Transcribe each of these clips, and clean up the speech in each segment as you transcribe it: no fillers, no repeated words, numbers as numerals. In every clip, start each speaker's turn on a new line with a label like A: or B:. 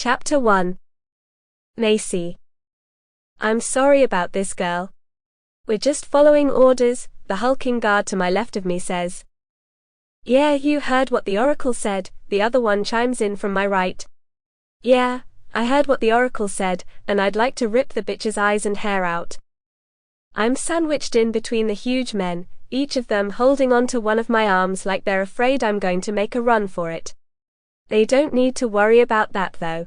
A: Chapter 1. Macy. I'm sorry about this, girl. We're just following orders, the hulking guard to my left of me says. Yeah, you heard what the Oracle said, the other one chimes in from my right. Yeah, I heard what the Oracle said, and I'd like to rip the bitch's eyes and hair out. I'm sandwiched in between the huge men, each of them holding onto one of my arms like they're afraid I'm going to make a run for it. They don't need to worry about that though.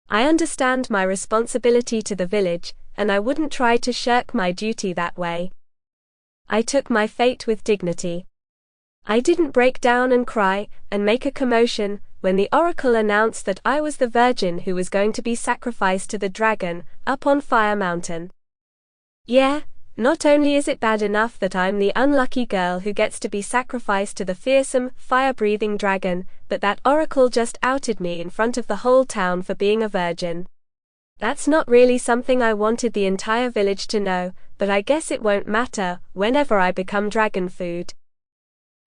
A: I understand my responsibility to the village, and I wouldn't try to shirk my duty that way. I took my fate with dignity. I didn't break down and cry, and make a commotion, when the Oracle announced that I was the virgin who was going to be sacrificed to the dragon, up on Fire Mountain. Yeah, not only is it bad enough that I'm the unlucky girl who gets to be sacrificed to the fearsome, fire-breathing dragon, but that Oracle just outed me in front of the whole town for being a virgin. That's not really something I wanted the entire village to know, but I guess it won't matter whenever I become dragon food.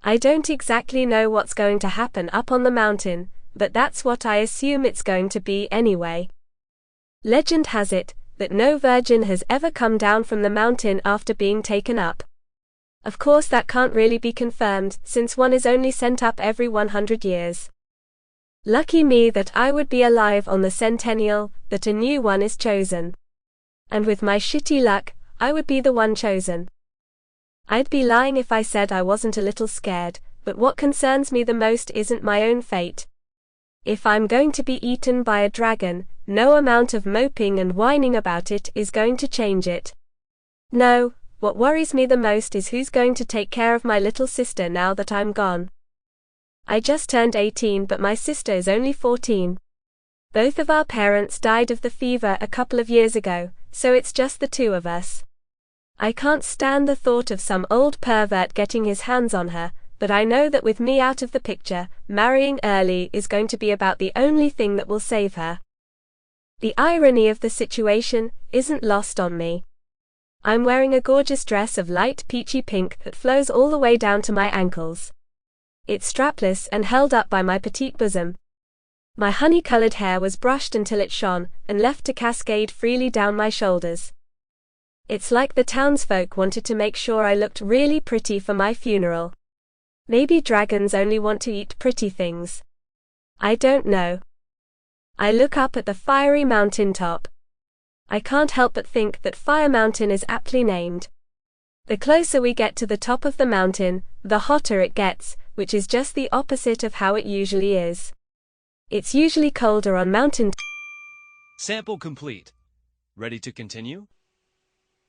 A: I don't exactly know what's going to happen up on the mountain, but that's what I assume it's going to be anyway. Legend has it that no virgin has ever come down from the mountain after being taken up. Of course that can't really be confirmed, since one is only sent up every 100 years. Lucky me that I would be alive on the centennial, that a new one is chosen. And with my shitty luck, I would be the one chosen. I'd be lying if I said I wasn't a little scared, but what concerns me the most isn't my own fate. If I'm going to be eaten by a dragon, no amount of moping and whining about it is going to change it. No, what worries me the most is who's going to take care of my little sister now that I'm gone. I just turned 18, but my sister is only 14. Both of our parents died of the fever a couple of years ago, so it's just the two of us. I can't stand the thought of some old pervert getting his hands on her, but I know that with me out of the picture, marrying early is going to be about the only thing that will save her. The irony of the situation isn't lost on me. I'm wearing a gorgeous dress of light peachy pink that flows all the way down to my ankles. It's strapless and held up by my petite bosom. My honey-colored hair was brushed until it shone, and left to cascade freely down my shoulders. It's like the townsfolk wanted to make sure I looked really pretty for my funeral. Maybe dragons only want to eat pretty things. I don't know. I look up at the fiery mountaintop. I can't help but think that Fire Mountain is aptly named. The closer we get to the top of the mountain, the hotter it gets, which is just the opposite of how it usually is. It's usually colder on mountain.
B: Sample complete. Ready to continue?